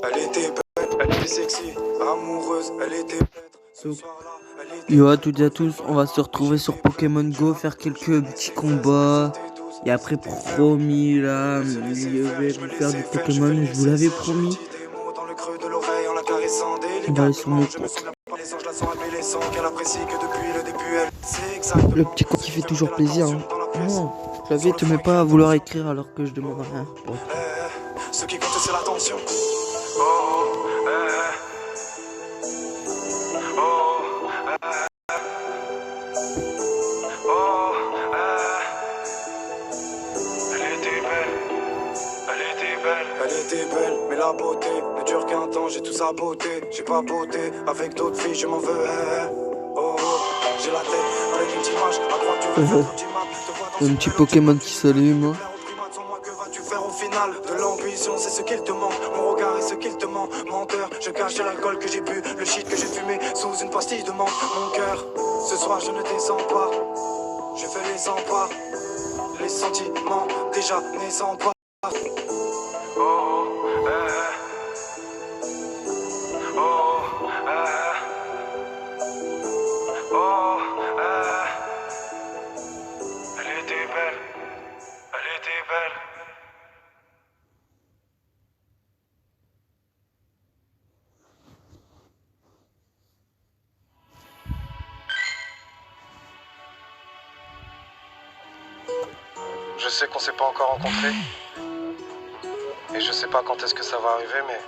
Elle était belle, elle était sexy, amoureuse, elle était bête. Ce soir-là, elle était Yo à toutes et à tous, on va se retrouver sur Pokémon Go, faire quelques petits combats. Et après promis là, je vais vous faire du Pokémon, je vous l'avais promis. On va aller sur mon compte. Le petit compte qui fait toujours plaisir. Hein. Non, clavier te met pas à vouloir écrire alors que je demande rien. Bon. Ce qui compte c'est l'attention. Elle était belle, mais la beauté ne dure qu'un temps, j'ai tout saboté. J'ai pas beauté, avec d'autres filles je m'en veux. Oh, j'ai la tête avec une petite image, à droite tu veux Un petit Pokémon qui s'allume. Que vas-tu faire au final? De l'ambition, c'est ce qu'il te manque. Mon regard est ce qu'il te ment. Menteur, je cache l'alcool que j'ai bu, le shit que j'ai fumé sous une pastille de menthe. Mon cœur, ce soir je ne descends pas. Je fais les emparts, les sentiments déjà naissants pas. Elle était belle, elle était belle. Je sais qu'on s'est pas encore rencontrés. Et je sais pas quand est-ce que ça va arriver, mais...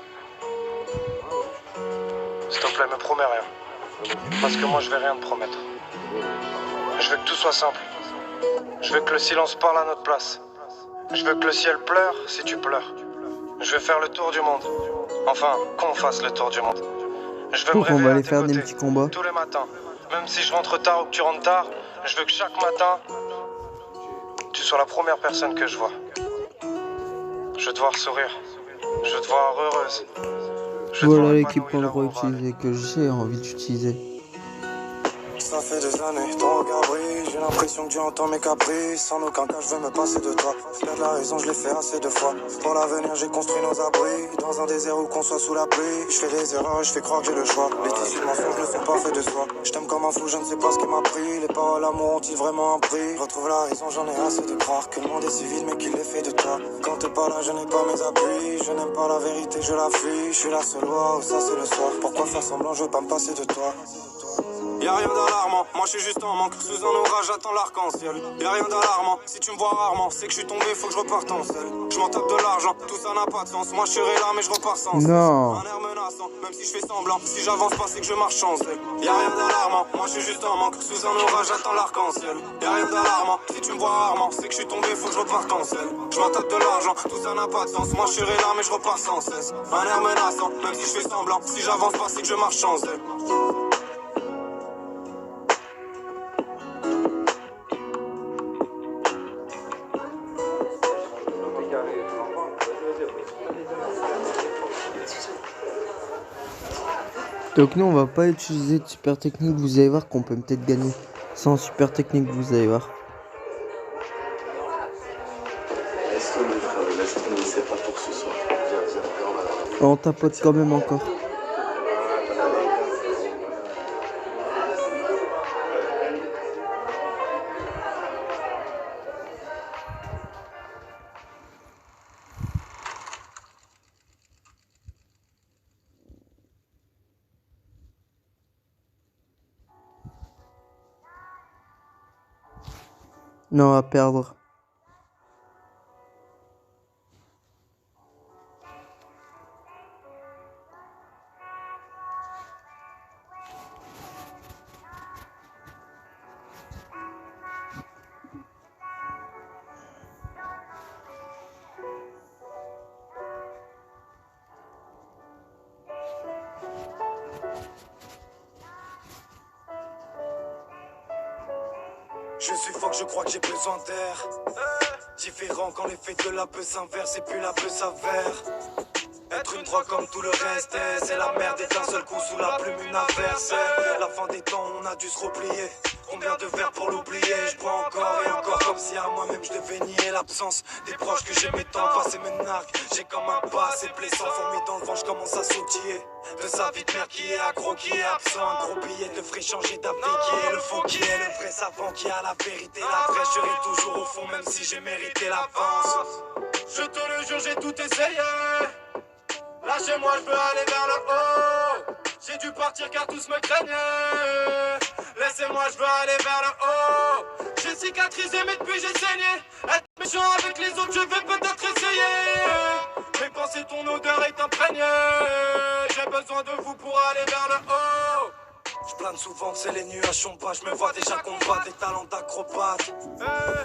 S'il te plaît, me promets rien. Parce que moi, je vais rien te promettre. Je veux que tout soit simple. Je veux que le silence parle à notre place. Je veux que le ciel pleure si tu pleures. Je veux faire le tour du monde. Enfin, qu'on fasse le tour du monde. Je veux me On va réveiller aller à tes faire des côtés, petits combats. tous les matins. Même si je rentre tard ou que tu rentres tard, je veux que chaque matin, tu sois la première personne que je vois. Je veux te voir sourire. Je veux te voir heureuse. Je veux te Voilà voir l'équipement épanouie, droit l'amour va. utilisé que j'ai envie d'utiliser. Ça fait des années, ton regard brille, j'ai l'impression que tu entends mes caprices. En aucun cas je veux me passer de toi. T'as de la raison, je l'ai fait assez de fois. Pour l'avenir j'ai construit nos abris, dans un désert où qu'on soit sous la pluie. Je fais des erreurs, je fais croire que j'ai le choix. Les tissus de mensonges ne sont pas faits de soi. Je t'aime comme un fou, je ne sais pas ce qui m'a pris. Les paroles amour ont-ils vraiment un prix? Je retrouve la raison, j'en ai assez de croire que le monde est si vide mais qu'il est fait de toi. Quand t'es pas là, je n'ai pas mes appuis. Je n'aime pas la vérité, je la fuis. Je suis la seule loi, ça c'est le soir. Pourquoi faire semblant, je veux pas me passer de toi. Y'a rien d'alarmant, moi je suis juste en manque. Sous un orage, j'attends l'arc-en-ciel. Y'a rien d'alarmant, si tu me vois rarement, c'est que je suis tombé, faut que je reparte en selle. Je m'en tape de l'argent, tout ça n'a pas de sens. Moi je serai là, mais je repars sans cesse. Non. Un air menaçant, même si je fais semblant. Si j'avance pas, c'est que je marche en selle. Y'a rien d'alarmant, moi je suis juste en manque. Sous un orage, j'attends l'arc-en-ciel. Y'a rien d'alarmant, si tu me vois rarement, c'est que je suis tombé, faut que je reparte en selle. Je m'en tape de l'argent, tout ça n'a pas de sens. Moi je serai là, mais je repars sans cesse. Un air menaçant, même si je fais semblant. Si j'avance pas, c'est que je marche en selle. Donc nous on va pas utiliser de super technique, vous allez voir qu'on peut peut-être gagner sans super technique, vous allez voir. Laisse tomber frère, laisse tomber, c'est pas pour ce soir. On tapote quand même encore. Non, à perdre. Je suis fort, je crois que j'ai besoin d'air. Différent quand l'effet de la peur s'inverse et puis la peur s'avère. Être une drogue comme tout le reste, c'est la merde et d'un seul coup sous la plume une inverse. La fin des temps, on a dû se replier. Combien de verres pour l'oublier? Je bois encore et encore comme si à moi-même je devais nier l'absence des proches que j'aimais tant. Passer me nargue, j'ai comme un passé blessant. Fourmi dans le vent, je commence à sautiller de sa vie de mère qui est accro, qui est absent. Un gros billet te ferait changer d'avis. Qui est le faux, qui est le vrai savant, qui a la vérité, la vraie. Je serai toujours au fond même si j'ai mérité l'avance. Je te le jure, j'ai tout essayé. Lâchez-moi, je veux aller vers le haut. J'ai dû partir car tous me craignaient. Laissez-moi, je veux aller vers le haut. J'ai cicatrisé mais depuis j'ai saigné. Être méchant avec les autres, je vais peut-être essayer. Mais pensez ton odeur est imprégnée. J'ai besoin de vous pour aller vers le haut. Je plane souvent, c'est les nuages sont bas. Je me vois déjà combattre des talents d'acrobate.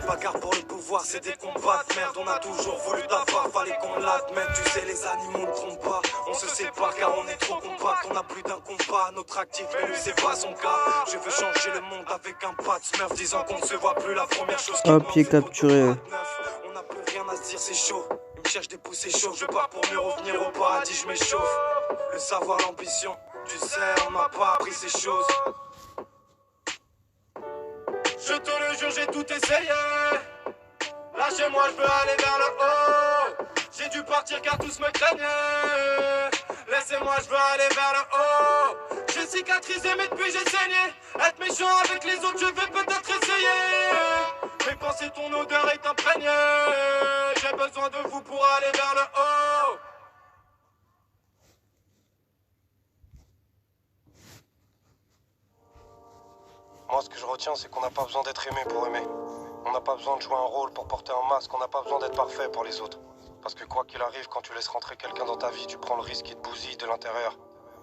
Bagarre pour le pouvoir, c'est des combats de merde. On a toujours voulu t'avoir, fallait qu'on l'admette. Tu sais, les animaux ne trompent pas. On se sépare car on est trop compact. On a plus d'un combat, notre actif, mais lui c'est pas son cas. Je veux changer le monde avec un pas de smurf. Disant qu'on ne se voit plus, la première chose qui Hop, pied capturé. On n'a plus rien à se dire, c'est chaud. Il me cherche des poussées chauds. Je pars pour mieux revenir au paradis, je m'échauffe. Le savoir, l'ambition. Tu sais, on m'a pas appris ces choses. Je te le jure, j'ai tout essayé. Lâchez-moi, je veux aller vers le haut. J'ai dû partir car tous me craignaient. Laissez-moi, je veux aller vers le haut. J'ai cicatrisé mais depuis j'ai saigné. Être méchant avec les autres, je vais peut-être essayer. Mais pensez ton odeur est imprégnée. J'ai besoin de vous pour aller vers le haut. Moi, ce que je retiens, c'est qu'on n'a pas besoin d'être aimé pour aimer. On n'a pas besoin de jouer un rôle pour porter un masque. On n'a pas besoin d'être parfait pour les autres. Parce que quoi qu'il arrive, quand tu laisses rentrer quelqu'un dans ta vie, tu prends le risque qu'il te bousille de l'intérieur.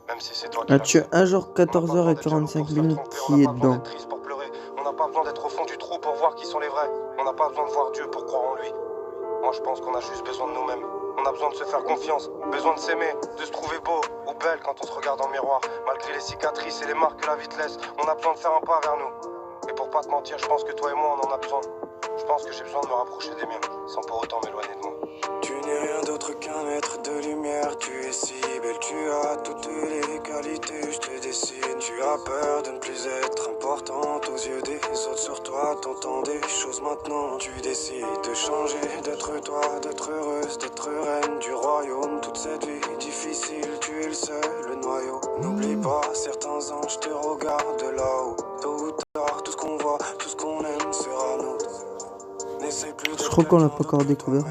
Même si c'est toi qui Ah, l'as tu fait. as un jour 14h45 qui est dedans. Triste pour pleurer. On n'a pas besoin d'être au fond du trou pour voir qui sont les vrais. On n'a pas besoin de voir Dieu pour croire en lui. Moi, je pense qu'on a juste besoin de nous-mêmes. On a besoin de se faire confiance, besoin de s'aimer, de se trouver beau ou belle quand on se regarde dans le miroir. Malgré les cicatrices et les marques que la vie te laisse, on a besoin de faire un pas vers nous. Et pour pas te mentir, je pense que toi et moi, on en a besoin. Je pense que j'ai besoin de me rapprocher des miens, sans pour autant m'éloigner de moi. Tu n'es rien d'autre qu'un être de lumière. Tu es si belle, tu as toutes les qualités. Je te dessine. Tu as peur de ne plus être importante aux yeux des autres. Sur toi, t'entends des choses maintenant. Tu décides de changer, d'être toi, d'être heureuse, d'être reine du royaume. Toute cette vie difficile, tu es le seul, le noyau. N'oublie pas, certains anges te regardent de là-haut. Tôt ou tard, tout ce qu'on voit, tout ce qu'on aime sera nôtre. Je crois qu'on l'a pas encore découvert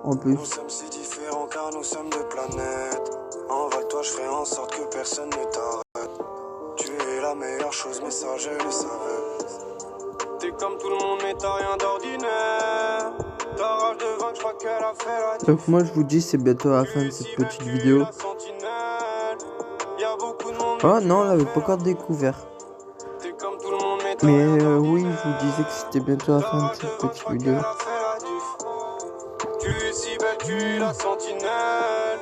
en plus. Nous sommes si différents car nous sommes deux planètes. Envole-toi, je ferai en sorte que personne ne t'arrête. Tu es la meilleure chose, mais ça je le savais. T'es comme tout le monde, mais t'as rien d'ordinaire. Ta rage de vaincre, je crois qu'elle a fait la Donc moi je vous dis c'est bientôt la fin de cette petite vidéo. Oh non, on l'avait pas encore découvert. Mais oui, je vous disais que c'était bientôt la fin de cette petite vidéo. Tu es si belle, tu es la sentinelle.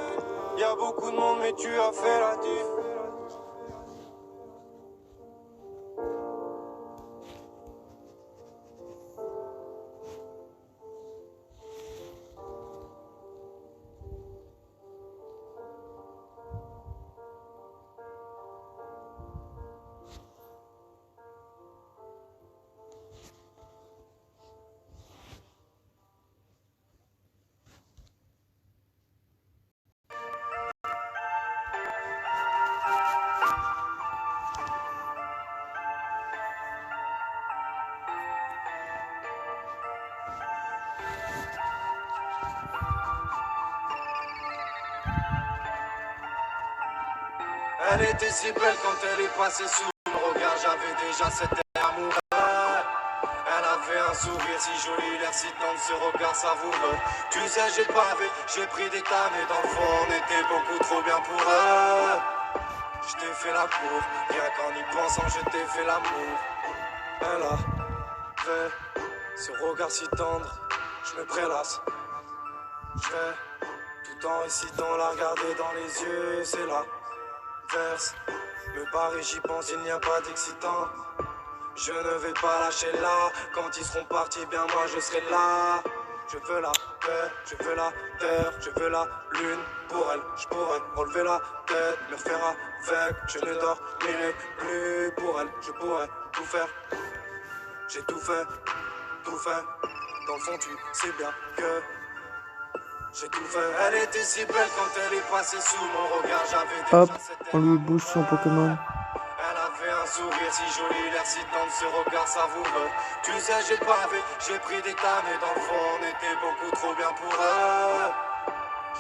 Y'a beaucoup de monde, mais tu as fait la diff. Elle était si belle quand elle est passée sous mon regard. J'avais déjà cet air amoureux. Elle avait un sourire si joli, l'air si tendre, ce regard savoureux. Tu sais, j'ai pris des tannées d'enfants. On était beaucoup trop bien pour eux. Je t'ai fait la cour, rien qu'en y pensant, je t'ai fait l'amour. Elle avait ce regard si tendre, je me prélasse. Je vais tout en récitant la regarder dans les yeux, c'est là. Verse, me barrer, j'y pense, il n'y a pas d'excitant. Je ne vais pas lâcher là, quand ils seront partis, bien moi je serai là. je veux la paix, je veux la terre, je veux la lune. Pour elle, je pourrais relever la tête, me faire avec. Je ne dormirai plus pour elle, je pourrais tout faire. J'ai tout fait, tout fait. Dans le fond, tu sais bien que j'ai tout fait. Elle était si belle quand elle est passée sous mon regard. J'avais déjà Hop, cette on lui bouge son Pokémon. Elle avait un sourire si joli, l'air si tendre, ce regard savoureux. Tu sais, j'ai pavé, j'ai pris des tas, mais dans le fond, on était beaucoup trop bien pour eux.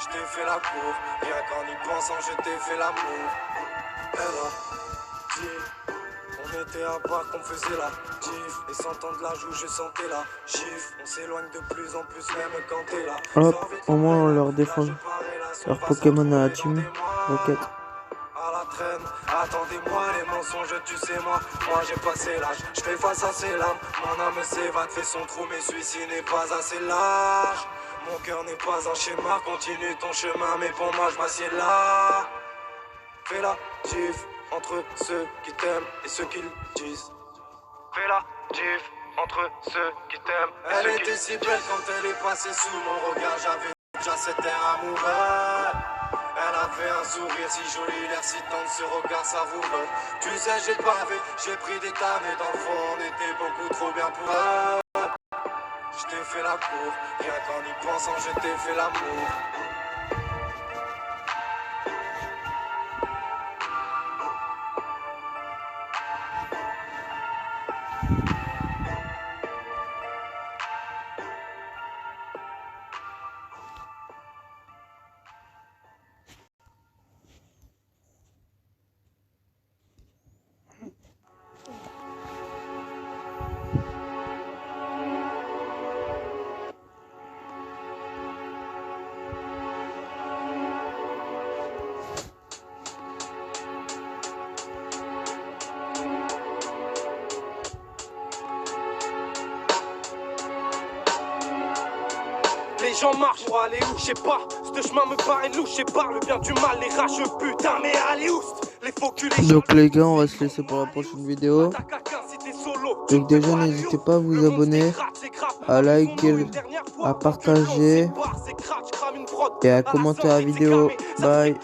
Je t'ai fait la cour, rien qu'en y pensant, je t'ai fait l'amour. Elle a dit, on était à part, qu'on faisait la gif. Et s'entendre la joue, je sentais la chiffre. On s'éloigne de plus en plus, même quand t'es là. Hop, au moins on leur défend leur Pokémon à la team Rocket. À la traîne, attendez-moi les mensonges, tu sais moi j'ai passé l'âge, je fais face à ces larmes. Mon âme s'évade, fait son trou, mais celui-ci n'est pas assez large. Mon cœur n'est pas un schéma, continue ton chemin, mais pour moi je m'assieds là. Fais la diff entre ceux qui t'aiment et ceux qui le disent. Fais la diff entre ceux qui t'aiment et ceux qui le disent. Elle était si belle quand elle est passée sous mon regard, j'avais déjà cet air amoureux. Elle avait un sourire si joli, l'air si tendre, ce regard savoureux. Tu sais, j'ai pavé, j'ai pris des tas, mais dans le fond, on était beaucoup trop bien pour eux. Je t'ai fait la cour, rien qu'en y pensant, je t'ai fait l'amour. Les gens marchent pour aller où, je sais pas. Ce chemin me paraît louche, je sais pas. Le bien du mal, les rageux, putain, mais allez où? Les faux culs, les Donc les gars, on va se laisser pour la prochaine vidéo. Donc déjà, n'hésitez pas à vous abonner, à liker, à partager et à commenter la vidéo. Bye.